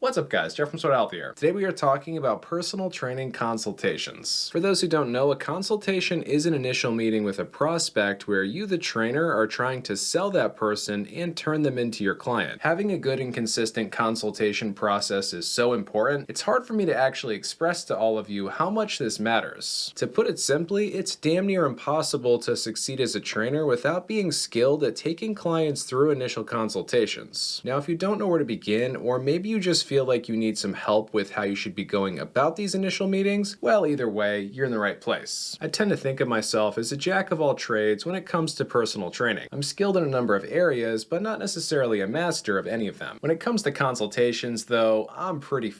What's up guys, Jeff from Sword Health here. Today we are talking about personal training consultations. For those who don't know, a consultation is an initial meeting with a prospect where you, the trainer, are trying to sell that person and turn them into your client. Having a good and consistent consultation process is so important, it's hard for me to actually express to all of you how much this matters. To put it simply, it's damn near impossible to succeed as a trainer without being skilled at taking clients through initial consultations. Now, if you don't know where to begin, or maybe you just feel like you need some help with how you should be going about these initial meetings, well, either way, you're in the right place. I tend to think of myself as a jack of all trades when it comes to personal training. I'm skilled in a number of areas, but not necessarily a master of any of them. When it comes to consultations, though, I'm pretty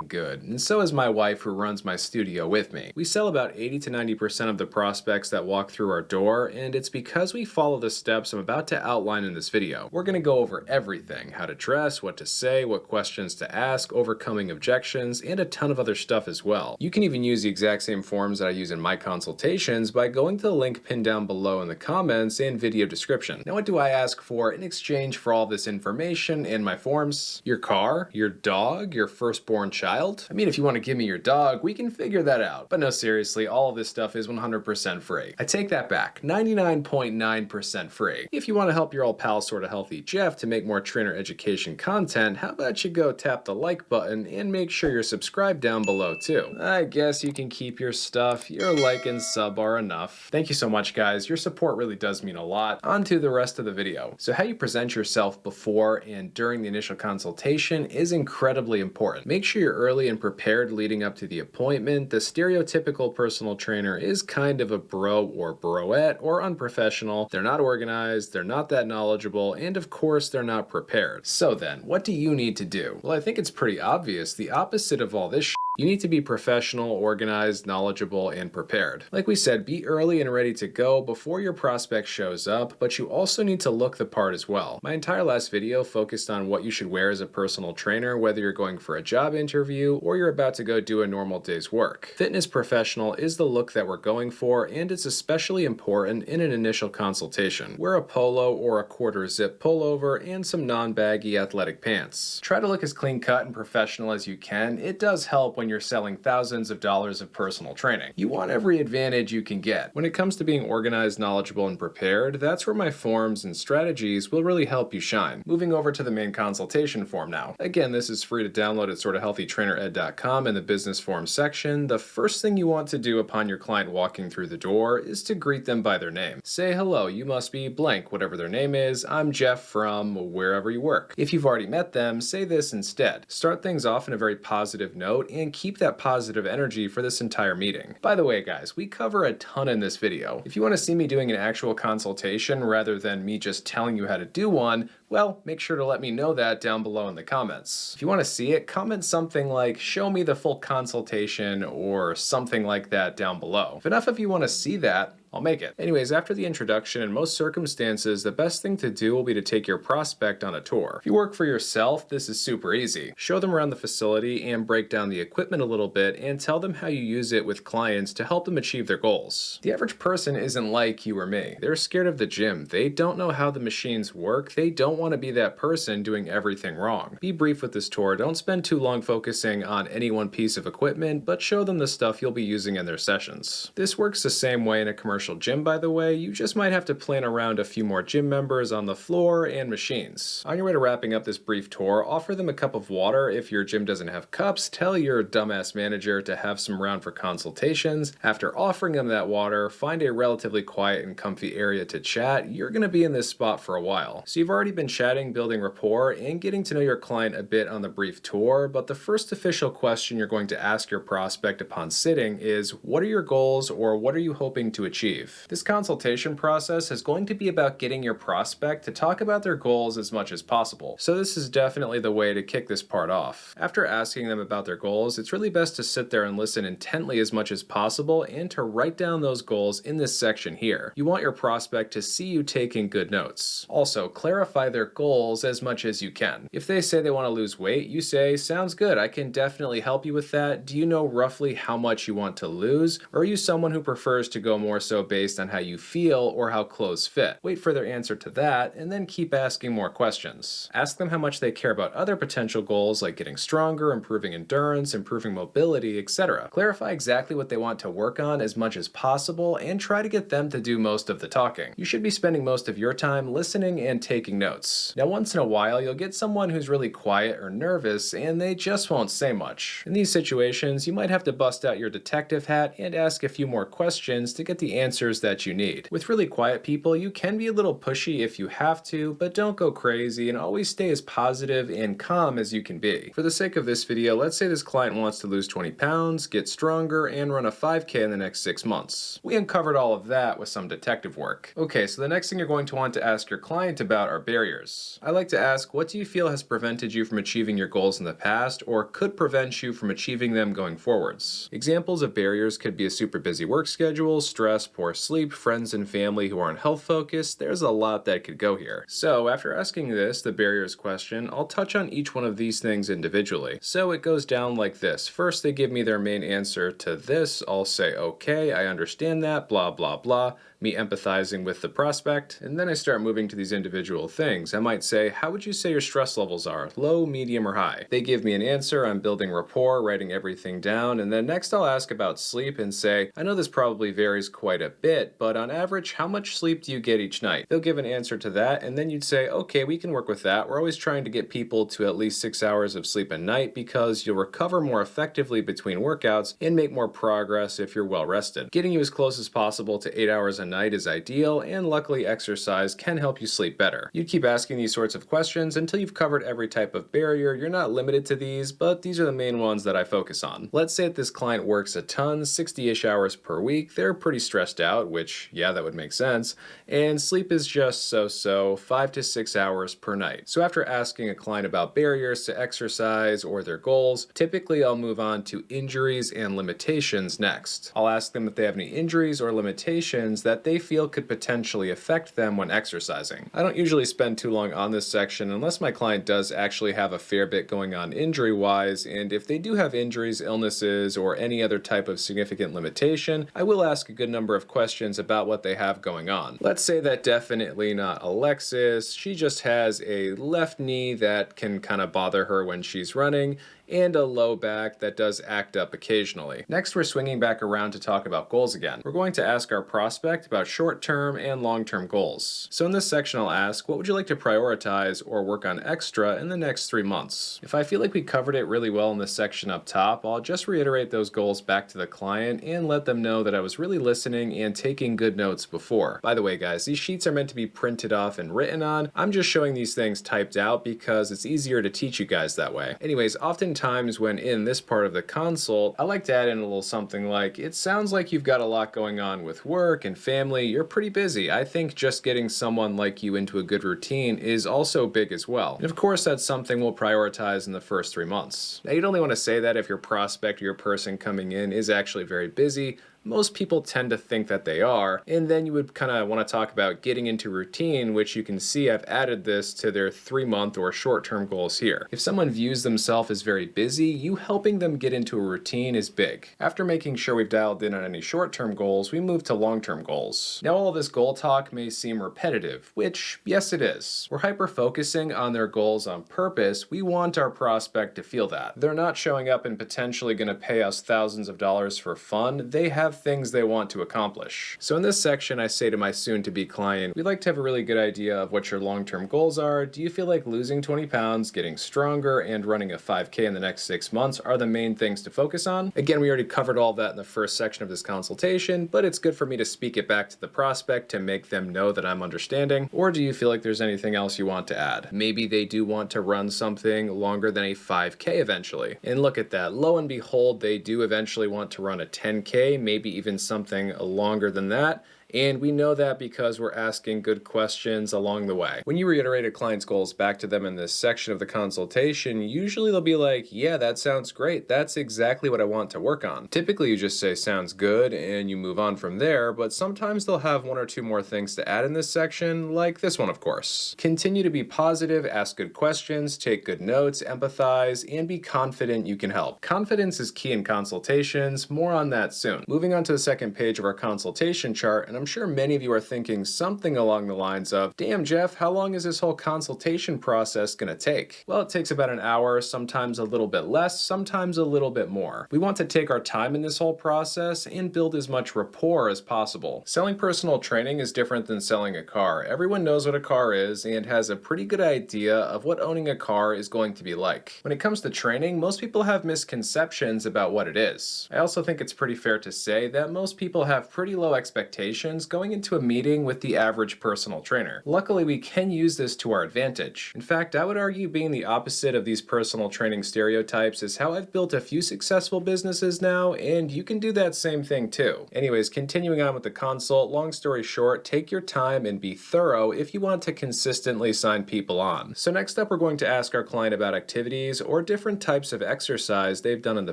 good, and so is my wife who runs my studio with me. We sell about 80 to 90% of the prospects that walk through our door, and it's because we follow the steps I'm about to outline in this video. We're going to go over everything: how to dress, what to say, what questions to ask, overcoming objections, and a ton of other stuff as well. You can even use the exact same forms that I use in my consultations by going to the link pinned down below in the comments and video description. Now, what do I ask for in exchange for all this information and my forms? Your car? Your dog? Your firstborn child? I mean, if you want to give me your dog, we can figure that out. But no, seriously, all of this stuff is 100% free. I take that back, 99.9% free. If you want to help your old pal Sorta Healthy Jeff to make more trainer education content, how about you go tap the like button and make sure you're subscribed down below too. I guess you can keep your stuff. Your like and sub are enough. Thank you so much, guys. Your support really does mean a lot. On to the rest of the video. So how you present yourself before and during the initial consultation is incredibly important. Make sure you're early and prepared leading up to the appointment. The stereotypical personal trainer is kind of a bro or broette or unprofessional. They're not organized, they're not that knowledgeable, and of course they're not prepared. So then, what do you need to do? Well, I think it's pretty obvious. The opposite of all this you need to be professional, organized, knowledgeable, and prepared. Like we said, be early and ready to go before your prospect shows up, but you also need to look the part as well. My entire last video focused on what you should wear as a personal trainer, whether you're going for a job interview or you're about to go do a normal day's work. Fitness professional is the look that we're going for, and it's especially important in an initial consultation. Wear a polo or a quarter zip pullover and some non-baggy athletic pants. Try to look as clean cut and professional as you can. It does help when you're selling thousands of dollars of personal training. You want every advantage you can get. When it comes to being organized, knowledgeable, and prepared, that's where my forms and strategies will really help you shine. Moving over to the main consultation form now. Again, this is free to download at sortahealthytrainered.com in the business form section. The first thing you want to do upon your client walking through the door is to greet them by their name. Say, hello, you must be blank, whatever their name is. I'm Jeff from wherever you work. If you've already met them, say this instead. Start things off in a very positive note and keep that positive energy for this entire meeting. By the way, guys, we cover a ton in this video. If you want to see me doing an actual consultation rather than me just telling you how to do one, well, make sure to let me know that down below in the comments. If you want to see it, comment something like, show me the full consultation or something like that down below. If enough of you want to see that, I'll make it. Anyways, after the introduction, in most circumstances, the best thing to do will be to take your prospect on a tour. If you work for yourself, this is super easy. Show them around the facility and break down the equipment a little bit and tell them how you use it with clients to help them achieve their goals. The average person isn't like you or me. They're scared of the gym. They don't know how the machines work. They don't want to be that person doing everything wrong. Be brief with this tour. Don't spend too long focusing on any one piece of equipment, but show them the stuff you'll be using in their sessions. This works the same way in a commercial gym, by the way. You just might have to plan around a few more gym members on the floor and machines. On your way to wrapping up this brief tour, offer them a cup of water. If your gym doesn't have cups, tell your dumbass manager to have some around for consultations. After offering them that water, find a relatively quiet and comfy area to chat. You're going to be in this spot for a while. So you've already been chatting, building rapport, and getting to know your client a bit on the brief tour, but the first official question you're going to ask your prospect upon sitting is, what are your goals, or what are you hoping to achieve? This consultation process is going to be about getting your prospect to talk about their goals as much as possible. So this is definitely the way to kick this part off. After asking them about their goals, it's really best to sit there and listen intently as much as possible and to write down those goals in this section here. You want your prospect to see you taking good notes. Also, clarify their goals as much as you can. If they say they want to lose weight, you say, sounds good, I can definitely help you with that. Do you know roughly how much you want to lose? Or are you someone who prefers to go more so based on how you feel or how clothes fit? Wait for their answer to that, and then keep asking more questions. Ask them how much they care about other potential goals like getting stronger, improving endurance, improving mobility, etc. Clarify exactly what they want to work on as much as possible and try to get them to do most of the talking. You should be spending most of your time listening and taking notes. Now, once in a while, you'll get someone who's really quiet or nervous and they just won't say much. In these situations, you might have to bust out your detective hat and ask a few more questions to get the answers that you need. With really quiet people, you can be a little pushy if you have to, but don't go crazy and always stay as positive and calm as you can be. For the sake of this video, let's say this client wants to lose 20 pounds, get stronger, and run a 5K in the next 6 months. We uncovered all of that with some detective work. Okay, so the next thing you're going to want to ask your client about are barriers. I like to ask, what do you feel has prevented you from achieving your goals in the past or could prevent you from achieving them going forwards? Examples of barriers could be a super busy work schedule, stress, poor sleep, friends and family who aren't health focused. There's a lot that could go here. So after asking this, the barriers question, I'll touch on each one of these things individually. So it goes down like this. First, they give me their main answer to this. I'll say, okay, I understand that, blah, blah, blah. Me empathizing with the prospect, and then I start moving to these individual things. I might say, how would you say your stress levels are? Low, medium, or high? They give me an answer, I'm building rapport, writing everything down, and then next I'll ask about sleep and say, I know this probably varies quite a bit, but on average, how much sleep do you get each night? They'll give an answer to that, and then you'd say, okay, we can work with that. We're always trying to get people to at least 6 hours of sleep a night because you'll recover more effectively between workouts and make more progress if you're well rested. Getting you as close as possible to 8 hours a night is ideal, and luckily exercise can help you sleep better. You'd keep asking these sorts of questions until you've covered every type of barrier. You're not limited to these, but these are the main ones that I focus on. Let's say that this client works a ton, 60-ish hours per week. They're pretty stressed out, which, yeah, that would make sense, and sleep is just so-so, 5 to 6 hours per night. So after asking a client about barriers to exercise or their goals, typically I'll move on to injuries and limitations next. I'll ask them if they have any injuries or limitations that they feel could potentially affect them when exercising. I don't usually spend too long on this section unless my client does actually have a fair bit going on injury-wise, and if they do have injuries, illnesses, or any other type of significant limitation, I will ask a good number of questions about what they have going on. Let's say that definitely not Alexis. She just has a left knee that can kind of bother her when she's running, and a low back that does act up occasionally. Next, we're swinging back around to talk about goals again. We're going to ask our prospect about short-term and long-term goals. So in this section, I'll ask, what would you like to prioritize or work on extra in the next 3 months? If I feel like we covered it really well in this section up top, I'll just reiterate those goals back to the client and let them know that I was really listening and taking good notes before. By the way, guys, these sheets are meant to be printed off and written on. I'm just showing these things typed out because it's easier to teach you guys that way. Anyways, often times when in this part of the consult, I like to add in a little something like, it sounds like you've got a lot going on with work and family, you're pretty busy. I think just getting someone like you into a good routine is also big as well. And of course, that's something we'll prioritize in the first 3 months. Now, you'd only want to say that if your prospect or your person coming in is actually very busy. Most people tend to think that they are, and then you would kind of want to talk about getting into routine, which you can see I've added this to their 3-month or short-term goals here. If someone views themselves as very busy, you helping them get into a routine is big. After making sure we've dialed in on any short-term goals, we move to long-term goals. Now, all of this goal talk may seem repetitive, which, yes, it is. We're hyper-focusing on their goals on purpose. We want our prospect to feel that. They're not showing up and potentially going to pay us thousands of dollars for fun. They have things they want to accomplish. So in this section, I say to my soon-to-be client, we'd like to have a really good idea of what your long-term goals are. Do you feel like losing 20 pounds, getting stronger, and running a 5K in the next 6 months are the main things to focus on? Again, we already covered all that in the first section of this consultation, but it's good for me to speak it back to the prospect to make them know that I'm understanding. Or do you feel like there's anything else you want to add? Maybe they do want to run something longer than a 5K eventually. And look at that. Lo and behold, they do eventually want to run a 10K, maybe even something longer than that. And we know that because we're asking good questions along the way. When you reiterate a client's goals back to them in this section of the consultation, usually they'll be like, yeah, that sounds great. That's exactly what I want to work on. Typically, you just say sounds good and you move on from there, but sometimes they'll have one or two more things to add in this section, like this one, of course. Continue to be positive, ask good questions, take good notes, empathize, and be confident you can help. Confidence is key in consultations. More on that soon. Moving on to the second page of our consultation chart, and I'm sure many of you are thinking something along the lines of, damn Jeff, how long is this whole consultation process gonna take? Well, it takes about an hour, sometimes a little bit less, sometimes a little bit more. We want to take our time in this whole process and build as much rapport as possible. Selling personal training is different than selling a car. Everyone knows what a car is and has a pretty good idea of what owning a car is going to be like. When it comes to training, most people have misconceptions about what it is. I also think it's pretty fair to say that most people have pretty low expectations going into a meeting with the average personal trainer. Luckily, we can use this to our advantage. In fact, I would argue being the opposite of these personal training stereotypes is how I've built a few successful businesses now, and you can do that same thing too. Anyways, continuing on with the consult, long story short, take your time and be thorough if you want to consistently sign people on. So next up, we're going to ask our client about activities or different types of exercise they've done in the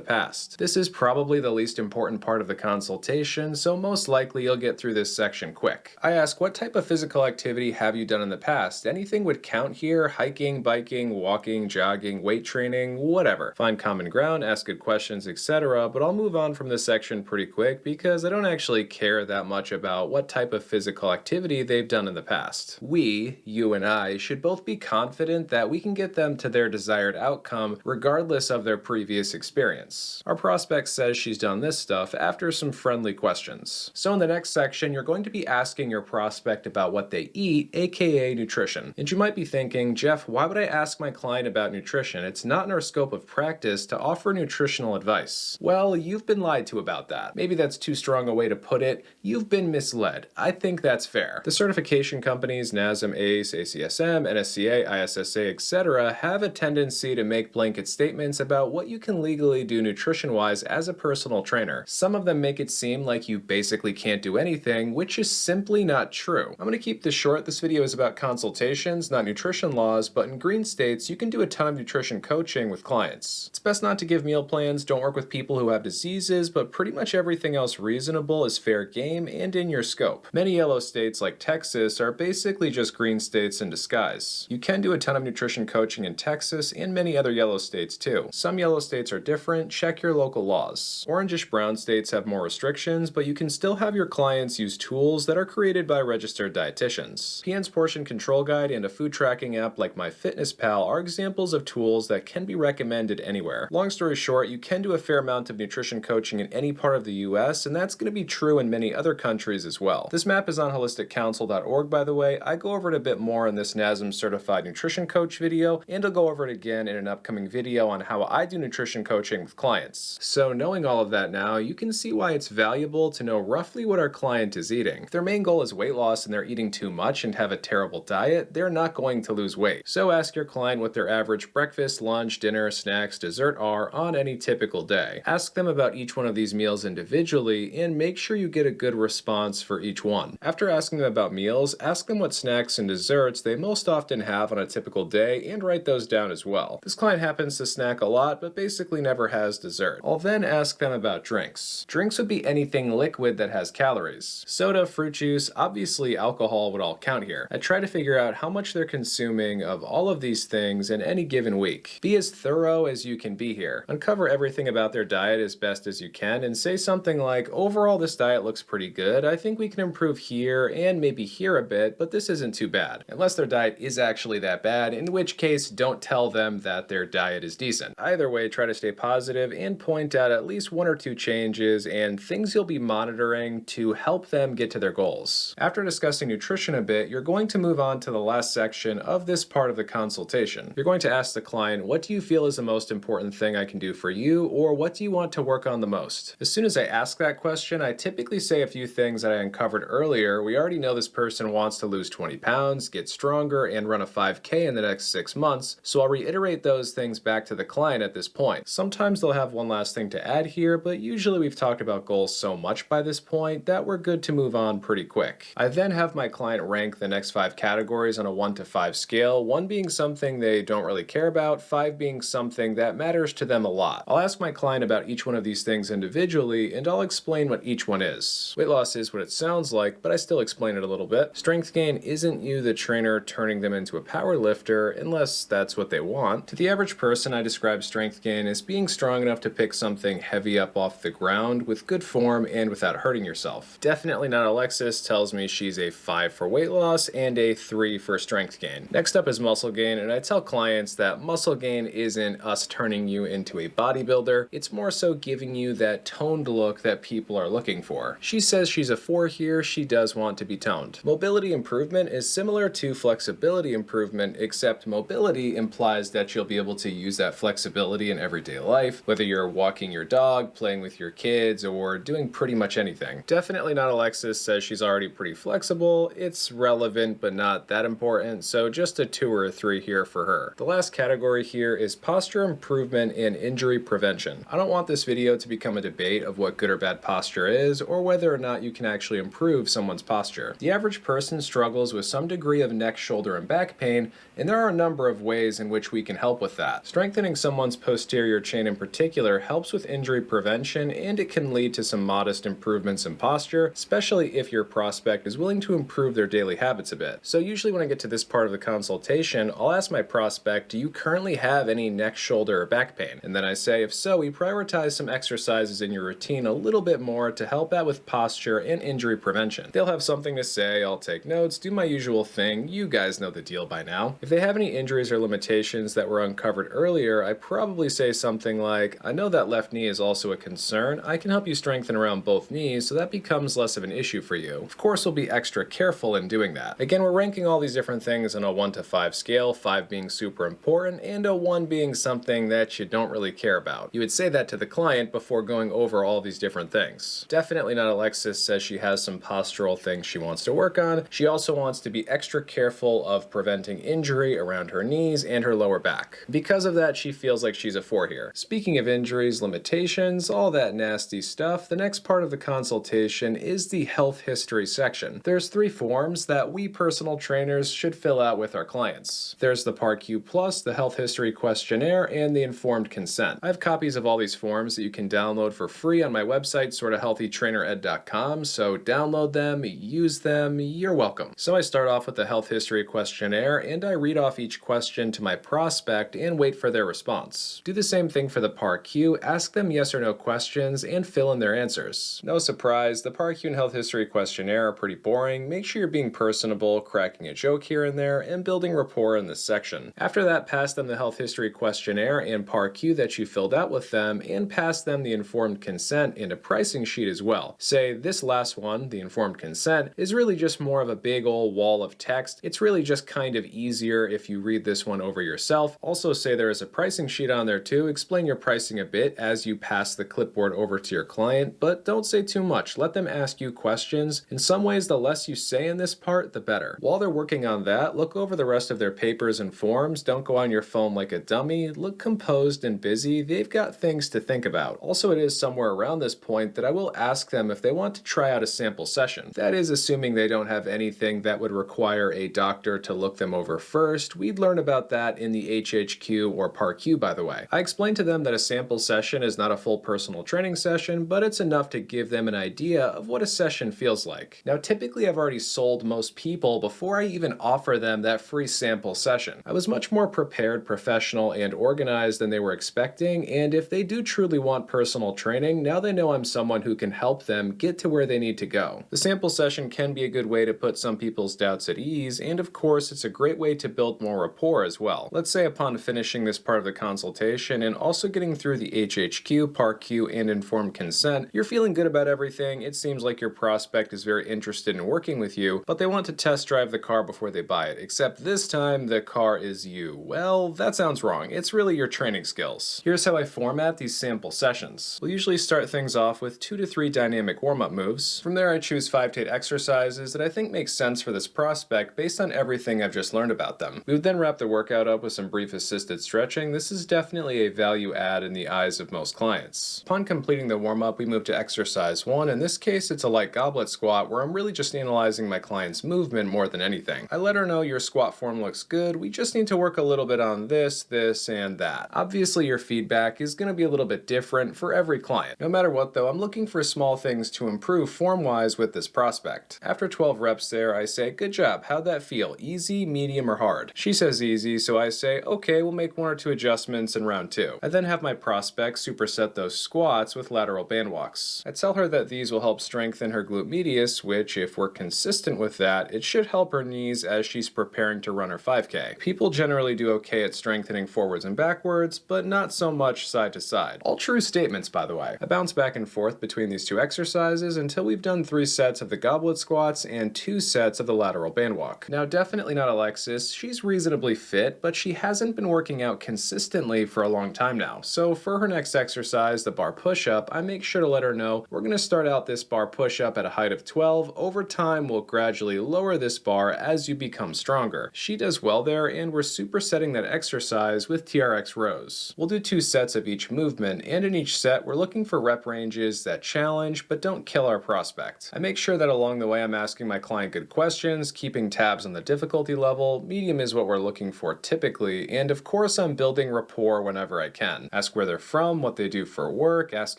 past. This is probably the least important part of the consultation, so most likely you'll get through this section quick. I ask, what type of physical activity have you done in the past? Anything would count here: hiking, biking, walking, jogging, weight training, whatever. Find common ground, ask good questions, etc. But I'll move on from this section pretty quick because I don't actually care that much about what type of physical activity they've done in the past. We, you and I, should both be confident that we can get them to their desired outcome regardless of their previous experience. Our prospect says she's done this stuff after some friendly questions. So in the next section, you're going to be asking your prospect about what they eat, aka nutrition. And you might be thinking, Jeff, why would I ask my client about nutrition? It's not in our scope of practice to offer nutritional advice. Well, you've been lied to about that. Maybe that's too strong a way to put it. You've been misled. I think that's fair. The certification companies, NASM, ACE, ACSM, NSCA, ISSA, etc., have a tendency to make blanket statements about what you can legally do nutrition-wise as a personal trainer. Some of them make it seem like you basically can't do anything, which is simply not true. I'm going to keep this short. This video is about consultations, not nutrition laws, but in green states, you can do a ton of nutrition coaching with clients. It's best not to give meal plans, don't work with people who have diseases, but pretty much everything else reasonable is fair game and in your scope. Many yellow states like Texas are basically just green states in disguise. You can do a ton of nutrition coaching in Texas and many other yellow states too. Some yellow states are different. Check your local laws. Orangish brown states have more restrictions, but you can still have your clients use tools that are created by registered dietitians. PN's Portion Control Guide and a food tracking app like MyFitnessPal are examples of tools that can be recommended anywhere. Long story short, you can do a fair amount of nutrition coaching in any part of the US, and that's going to be true in many other countries as well. This map is on holisticcounsel.org, by the way. I go over it a bit more in this NASM Certified Nutrition Coach video, and I'll go over it again in an upcoming video on how I do nutrition coaching with clients. So knowing all of that now, you can see why it's valuable to know roughly what our client is eating. If their main goal is weight loss and they're eating too much and have a terrible diet, they're not going to lose weight. So ask your client what their average breakfast, lunch, dinner, snacks, dessert are on any typical day. Ask them about each one of these meals individually and make sure you get a good response for each one. After asking them about meals, ask them what snacks and desserts they most often have on a typical day and write those down as well. This client happens to snack a lot but basically never has dessert. I'll then ask them about drinks. Drinks would be anything liquid that has calories. Soda, fruit juice, obviously alcohol would all count here. I try to figure out how much they're consuming of all of these things in any given week. Be as thorough as you can be here. Uncover everything about their diet as best as you can and say something like, overall this diet looks pretty good. I think we can improve here and maybe here a bit, but this isn't too bad. Unless their diet is actually that bad, in which case don't tell them that their diet is decent. Either way, try to stay positive and point out at least one or two changes and things you'll be monitoring to help them get to their goals. After discussing nutrition a bit, you're going to move on to the last section of this part of the consultation. You're going to ask the client, what do you feel is the most important thing I can do for you, or what do you want to work on the most? As soon as I ask that question, I typically say a few things that I uncovered earlier. We already know this person wants to lose 20 pounds, get stronger, and run a 5K in the next 6 months, so I'll reiterate those things back to the client at this point. Sometimes they'll have one last thing to add here, but usually we've talked about goals so much by this point that we're good good to move on pretty quick. I then have my client rank the next 5 categories on a 1 to 5 scale, 1 being something they don't really care about, 5 being something that matters to them a lot. I'll ask my client about each one of these things individually, and I'll explain what each one is. Weight loss is what it sounds like, but I still explain it a little bit. Strength gain isn't you, the trainer, turning them into a power lifter, unless that's what they want. To the average person, I describe strength gain as being strong enough to pick something heavy up off the ground with good form and without hurting yourself. Definitely not Alexis tells me she's a 5 for weight loss and a 3 for strength gain. Next up is muscle gain, and I tell clients that muscle gain isn't us turning you into a bodybuilder, it's more so giving you that toned look that people are looking for. She says she's a 4 here, she does want to be toned. Mobility improvement is similar to flexibility improvement, except mobility implies that you'll be able to use that flexibility in everyday life, whether you're walking your dog, playing with your kids, or doing pretty much anything. Definitely not Alexis says she's already pretty flexible, it's relevant but not that important, so just a 2 or a 3 here for her. The last category here is posture improvement and injury prevention. I don't want this video to become a debate of what good or bad posture is, or whether or not you can actually improve someone's posture. The average person struggles with some degree of neck, shoulder, and back pain, and there are a number of ways in which we can help with that. Strengthening someone's posterior chain in particular helps with injury prevention, and it can lead to some modest improvements in posture, especially if your prospect is willing to improve their daily habits a bit. So usually when I get to this part of the consultation, I'll ask my prospect, do you currently have any neck, shoulder, or back pain? And then I say, if so, we prioritize some exercises in your routine a little bit more to help out with posture and injury prevention. They'll have something to say, I'll take notes, do my usual thing, you guys know the deal by now. If they have any injuries or limitations that were uncovered earlier, I probably say something like, I know that left knee is also a concern, I can help you strengthen around both knees so that becomes less of an issue for you. Of course we'll be extra careful in doing that. Again, we're ranking all these different things on a 1 to 5 scale, 5 being super important, and a 1 being something that you don't really care about. You would say that to the client before going over all these different things. Definitely not Alexis says she has some postural things she wants to work on. She also wants to be extra careful of preventing injury around her knees and her lower back. Because of that, she feels like she's a 4 here. Speaking of injuries, limitations, all that nasty stuff, the next part of the consultation is the health history section. There's 3 forms that we personal trainers should fill out with our clients. There's the PAR-Q Plus, the health history questionnaire, and the informed consent. I have copies of all these forms that you can download for free on my website, sortahealthytrainered.com, so download them, use them, you're welcome. So I start off with the health history questionnaire, and I read off each question to my prospect and wait for their response. Do the same thing for the PAR-Q, ask them yes or no questions, and fill in their answers. No surprise, the PAR-Q and health history questionnaire are pretty boring. Make sure you're being personable, cracking a joke here and there, and building rapport in this section. After that, pass them the health history questionnaire and PAR-Q that you filled out with them, and pass them the informed consent and a pricing sheet as well. Say, this last one, the informed consent, is really just more of a big old wall of text. It's really just kind of easier if you read this one over yourself. Also say there is a pricing sheet on there too. Explain your pricing a bit as you pass the clipboard over to your client, but don't say too much. Let them ask you questions. In some ways, the less you say in this part, the better. While they're working on that, look over the rest of their papers and forms. Don't go on your phone like a dummy. Look composed and busy. They've got things to think about. Also, it is somewhere around this point that I will ask them if they want to try out a sample session. That is assuming they don't have anything that would require a doctor to look them over first. We'd learn about that in the HHQ or PAR-Q, by the way. I explained to them that a sample session is not a full personal training session, but it's enough to give them an idea of what a session feels like. Now, typically I've already sold most people before I even offer them that free sample session. I was much more prepared, professional, and organized than they were expecting, and if they do truly want personal training, now they know I'm someone who can help them get to where they need to go. The sample session can be a good way to put some people's doubts at ease, and of course, it's a great way to build more rapport as well. Let's say upon finishing this part of the consultation and also getting through the HHQ, PAR-Q, and informed consent, you're feeling good about everything. It seems like your prospect is very interested in working with you, but they want to test drive the car before they buy it, except this time the car is you. Well, that sounds wrong. It's really your training skills. Here's how I format these sample sessions. We'll usually start things off with 2 to 3 dynamic warm-up moves. From there, I choose 5 to 8 exercises that I think make sense for this prospect based on everything I've just learned about them. We would then wrap the workout up with some brief assisted stretching. This is definitely a value add in the eyes of most clients. Upon completing the warm-up, we move to exercise 1. In this case, it's a light goblet squat where I'm really just analyzing my client's movement more than anything. I let her know your squat form looks good, we just need to work a little bit on this, and that. Obviously your feedback is going to be a little bit different for every client. No matter what though, I'm looking for small things to improve form-wise with this prospect. After 12 reps there, I say, good job, how'd that feel? Easy, medium, or hard? She says easy, so I say, okay, we'll make 1 or 2 adjustments in round 2. I then have my prospect superset those squats with lateral band walks. I tell her that these will help strengthen her glute medius, which, if we're consistent with that, it should help her knees as she's preparing to run her 5K. People generally do okay at strengthening forwards and backwards, but not so much side to side. All true statements, by the way. I bounce back and forth between these 2 exercises until we've done 3 sets of the goblet squats and 2 sets of the lateral band walk. Now, definitely not Alexis. She's reasonably fit, but she hasn't been working out consistently for a long time now. So for her next exercise, the bar push-up, I make sure to let her know we're going to start out this bar push-up at a height of 12. Over time, we'll gradually lower this bar as you become stronger. She does well there, and we're supersetting that exercise with TRX rows. We'll do 2 sets of each movement, and in each set, we're looking for rep ranges that challenge but don't kill our prospect. I make sure that along the way I'm asking my client good questions, keeping tabs on the difficulty level. Medium is what we're looking for typically, and of course I'm building rapport whenever I can. Ask where they're from, what they do for work, ask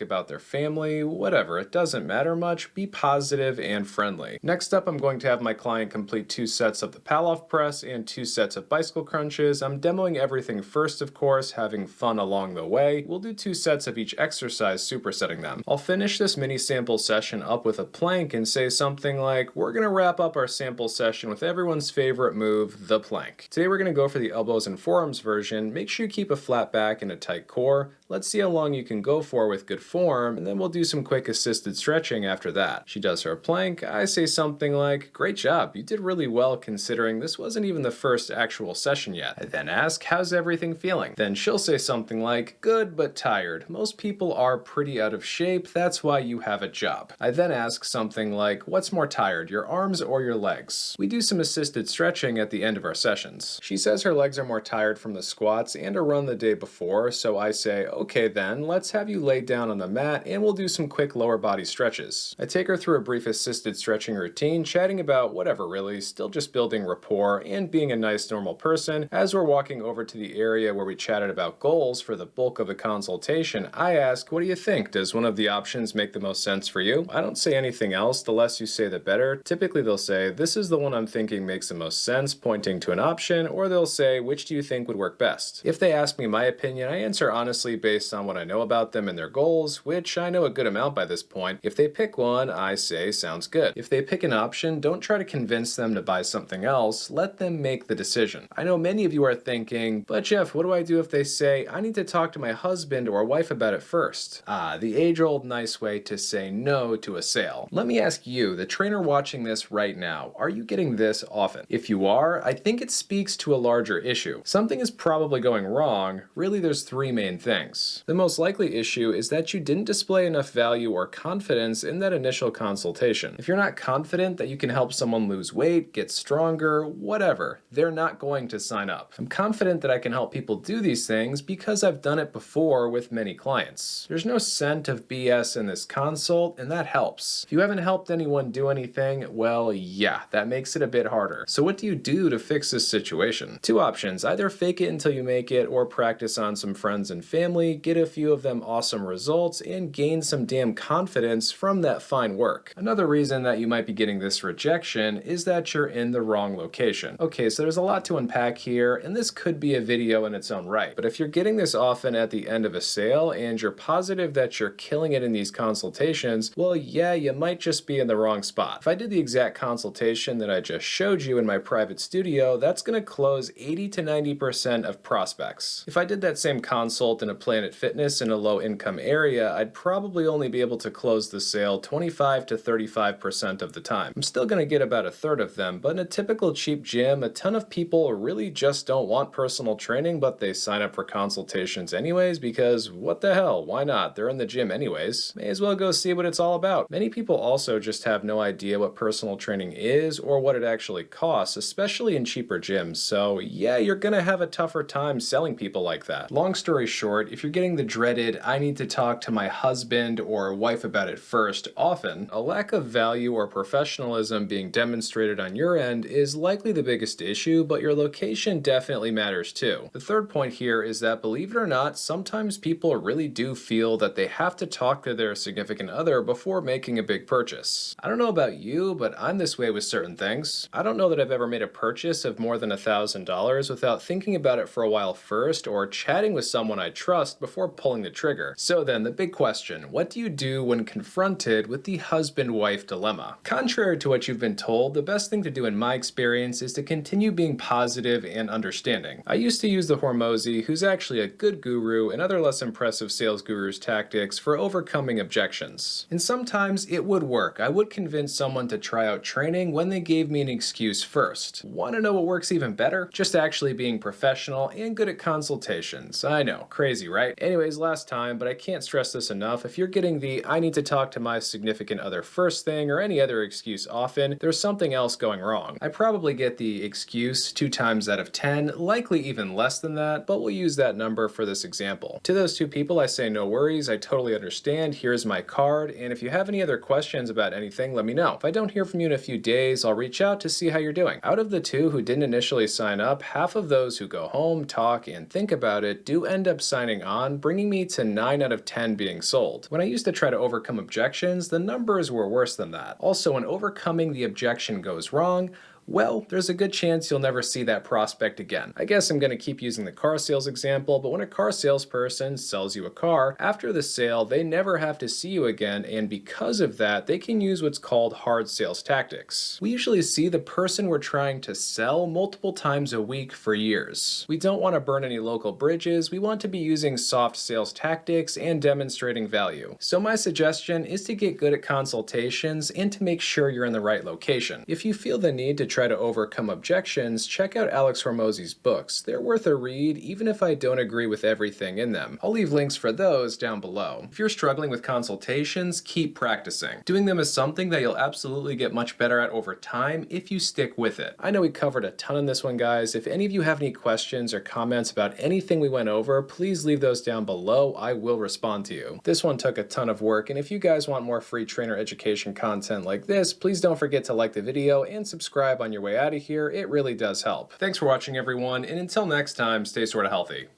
about their family, whatever. It doesn't matter much. Be positive and friendly. Next up, I'm going to have my client complete 2 sets of the Pallof press and 2 sets of bicycle crunches. I'm demoing everything first, of course, having fun along the way. We'll do 2 sets of each exercise, supersetting them. I'll finish this mini sample session up with a plank and say something like, we're gonna wrap up our sample session with everyone's favorite move, the plank. Today we're gonna go for the elbows and forearms version. Make sure you keep a flat back and a tight core. Let's see how long you can go for with good form, and then we'll do some quick assisted stretching after that. She does her plank. I say something like, great job, you did really well considering this wasn't even the first actual session yet. I then ask, how's everything feeling? Then she'll say something like, good but tired. Most people are pretty out of shape, that's why you have a job. I then ask something like, what's more tired, your arms or your legs? We do some assisted stretching at the end of our sessions. She says her legs are more tired from the squats and a run the day before, so I say, okay then, let's have you lay down on the mat and we'll do some quick lower body stretches. I take her through a brief assisted stretching routine, chatting about whatever really, still just building rapport and being a nice normal person. As we're walking over to the area where we chatted about goals for the bulk of the consultation, I ask, what do you think? Does one of the options make the most sense for you? I don't say anything else, the less you say the better. Typically they'll say, this is the one I'm thinking makes the most sense, pointing to an option, or they'll say, which do you think would work best? If they ask me my opinion, I answer honestly based on what I know about them and their goals, which I know a good amount by this point. If they pick one, I say, sounds good. If they pick an option, don't try to convince them to buy something else, let them make the decision. I know many of you are thinking, but Jeff, what do I do if they say, I need to talk to my husband or wife about it first? The age-old nice way to say no to a sale. Let me ask you, the trainer watching this right now, are you getting this often? If you are, I think it speaks to a larger issue. Something is probably going wrong. Really, there's 3 main things. The most likely issue is that you didn't display enough value or confidence in that initial consultation. If you're not confident that you can help someone lose weight, get stronger, whatever, they're not going to sign up. I'm confident that I can help people do these things because I've done it before with many clients. There's no scent of BS in this consult, and that helps. If you haven't helped anyone do anything, well, yeah, that makes it a bit harder. So what do you do to fix this situation? 2 options, either fake it until you make it or practice on some friends and family, get a few of them awesome results, and gain some damn confidence from that fine work. Another reason that you might be getting this rejection is that you're in the wrong location. Okay, so there's a lot to unpack here, and this could be a video in its own right, but if you're getting this often at the end of a sale and you're positive that you're killing it in these consultations, well, yeah, you might just be in the wrong spot. If I did the exact consultation that I just showed you in my private studio, that's going to close 80 to 90% of prospects. If I did that same consult in a Planet Fitness in a low income area, I'd probably only be able to close the sale 25 to 35% of the time. I'm still going to get about a third of them, but in a typical cheap gym, a ton of people really just don't want personal training, but they sign up for consultations anyways because what the hell, why not? They're in the gym anyways. May as well go see what it's all about. Many people also just have no idea what personal training is or what it actually costs, especially in cheaper gyms. So yeah, you're going to have a tougher time selling people like that. Long story short, if you're getting the dreaded, I need to talk to my husband or wife about it first often, a lack of value or professionalism being demonstrated on your end is likely the biggest issue, but your location definitely matters too. The third point here is that, believe it or not, sometimes people really do feel that they have to talk to their significant other before making a big purchase. I don't know about you, but I'm this way with certain things. I don't know that I've ever made a purchase of more than $1,000 without thinking about it for a while first or chatting with someone I trust before pulling the trigger. So then, the big question: what do you do when confronted with the husband-wife dilemma? Contrary to what you've been told, the best thing to do in my experience is to continue being positive and understanding. I used to use the Hormozi, who's actually a good guru, and other less impressive sales gurus' tactics for overcoming objections. And sometimes it would work. I would convince someone to try out training when they gave me an excuse first. Want to know what works even better? Just actually being professional and good at consultations. I know, crazy, right? Anyways, last time, but I can't stress this enough, if you're getting the I need to talk to my significant other first thing or any other excuse often, there's something else going wrong. I probably get the excuse 2 times out of 10, likely even less than that, but we'll use that number for this example. To those 2 people, I say no worries, I totally understand, here's my card, and if you have any other questions about anything, let me know. If I don't hear from you in a few days, I'll reach out to see how you're doing. Out of the 2 who didn't initially sign up, half of those who go home, talk, and think about it do end up signing on, bringing me to 9 out of 10 being sold. When I used to try to overcome objections, the numbers were worse than that. Also, when overcoming the objection goes wrong, well, there's a good chance you'll never see that prospect again. I guess I'm going to keep using the car sales example, but when a car salesperson sells you a car, after the sale, they never have to see you again, and because of that, they can use what's called hard sales tactics. We usually see the person we're trying to sell multiple times a week for years. We don't want to burn any local bridges, we want to be using soft sales tactics and demonstrating value. So my suggestion is to get good at consultations and to make sure you're in the right location. If you feel the need to try to overcome objections, check out Alex Hormozi's books. They're worth a read, even if I don't agree with everything in them. I'll leave links for those down below. If you're struggling with consultations, keep practicing. Doing them is something that you'll absolutely get much better at over time if you stick with it. I know we covered a ton in this one, guys. If any of you have any questions or comments about anything we went over, please leave those down below. I will respond to you. This one took a ton of work, and if you guys want more free trainer education content like this, please don't forget to like the video and subscribe on your way out of here. It really does help. Thanks for watching, everyone, and until next time, stay sorta healthy.